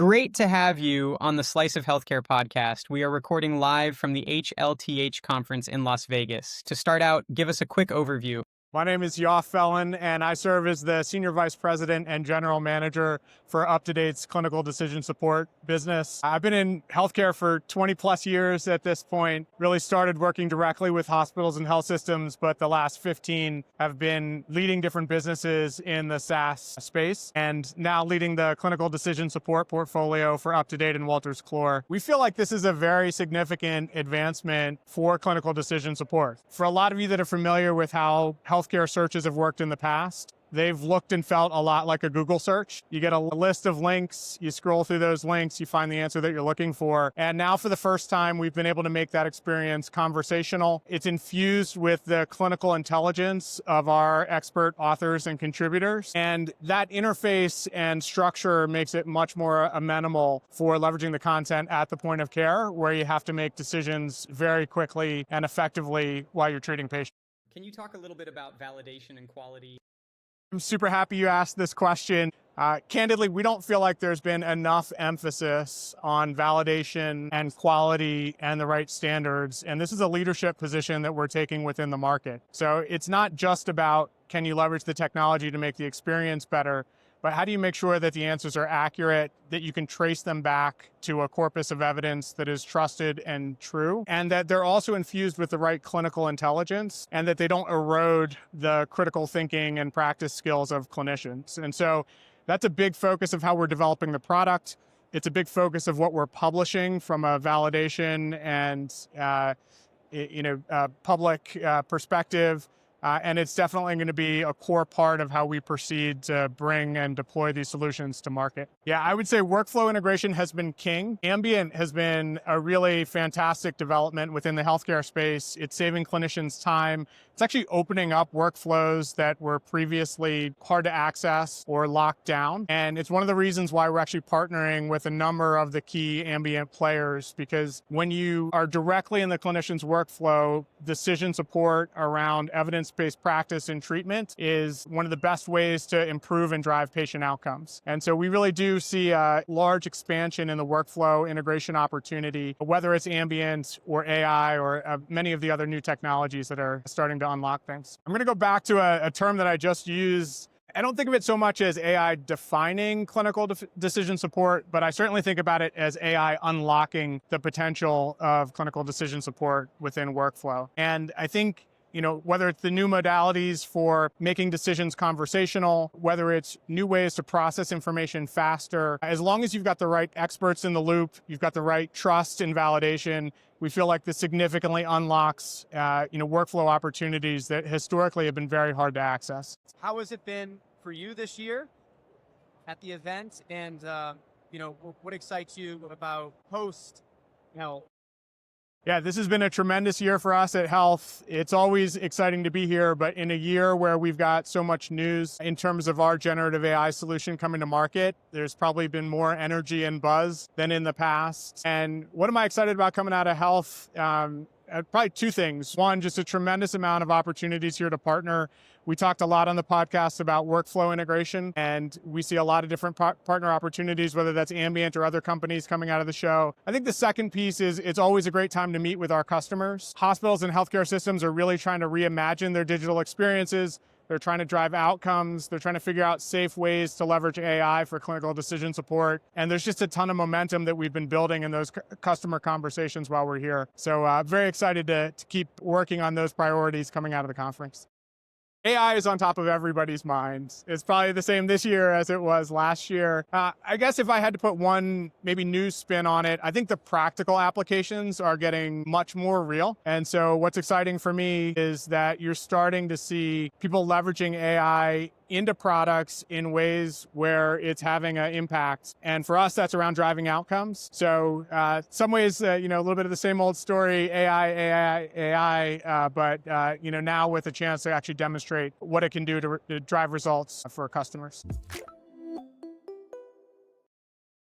Great to have you on the Slice of Healthcare podcast. We are recording live from the HLTH Conference in Las Vegas. To start out, give us a quick overview. My name is Yaw Fellin, and I serve as the Senior Vice President and General Manager for UpToDate's clinical decision support business. I've been in healthcare for 20 plus years at this point, really started working directly with hospitals and health systems, but the last 15 have been leading different businesses in the SaaS space, and now leading the clinical decision support portfolio for UpToDate and Wolters Kluwer. We feel like this is a very significant advancement for clinical decision support. For a lot of you that are familiar with how healthcare searches have worked in the past, they've looked and felt a lot like a Google search. You get a list of links, you scroll through those links, you find the answer that you're looking for. And now for the first time, we've been able to make that experience conversational. It's infused with the clinical intelligence of our expert authors and contributors. And that interface and structure makes it much more amenable for leveraging the content at the point of care, where you have to make decisions very quickly and effectively while you're treating patients. Can you talk a little bit about validation and quality? I'm super happy you asked this question. Candidly, we don't feel like there's been enough emphasis on validation and quality and the right standards. And this is a leadership position that we're taking within the market. So it's not just about, can you leverage the technology to make the experience better, but how do you make sure that the answers are accurate, that you can trace them back to a corpus of evidence that is trusted and true, and that they're also infused with the right clinical intelligence, and that they don't erode the critical thinking and practice skills of clinicians. And so that's a big focus of how we're developing the product. It's a big focus of what we're publishing from a validation and public perspective. And it's definitely going to be a core part of how we proceed to bring and deploy these solutions to market. Yeah, I would say workflow integration has been king. Ambient has been a really fantastic development within the healthcare space. It's saving clinicians time. It's actually opening up workflows that were previously hard to access or locked down. And it's one of the reasons why we're actually partnering with a number of the key ambient players, because when you are directly in the clinician's workflow, decision support around evidence-based practice and treatment is one of the best ways to improve and drive patient outcomes. And so we really do see a large expansion in the workflow integration opportunity, whether it's ambient or AI or many of the other new technologies that are starting to unlock things. I'm going to go back to a term that I just used. I don't think of it so much as AI defining clinical decision support, but I certainly think about it as AI unlocking the potential of clinical decision support within workflow. And I think, whether it's the new modalities for making decisions conversational, whether it's new ways to process information faster, as long as you've got the right experts in the loop, you've got the right trust and validation, we feel like this significantly unlocks, workflow opportunities that historically have been very hard to access. How has it been for you this year at the event? And, what excites you about post, Yeah, this has been a tremendous year for us at Health. It's always exciting to be here, but in a year where we've got so much news in terms of our generative AI solution coming to market, there's probably been more energy and buzz than in the past. And what am I excited about coming out of Health? Probably two things. One, just a tremendous amount of opportunities here to partner. We talked a lot on the podcast about workflow integration, and we see a lot of different partner opportunities, whether that's Ambient or other companies coming out of the show. I think the second piece is it's always a great time to meet with our customers. Hospitals and healthcare systems are really trying to reimagine their digital experiences. They're trying to drive outcomes. They're trying to figure out safe ways to leverage AI for clinical decision support. And there's just a ton of momentum that we've been building in those customer conversations while we're here. So very excited to keep working on those priorities coming out of the conference. AI is on top of everybody's minds. It's probably the same this year as it was last year. I guess if I had to put one maybe new spin on it, I think the practical applications are getting much more real. And so what's exciting for me is that you're starting to see people leveraging AI into products in ways where it's having an impact. And for us, that's around driving outcomes. So some ways, a little bit of the same old story, AI, but now with a chance to actually demonstrate what it can do to drive results for customers.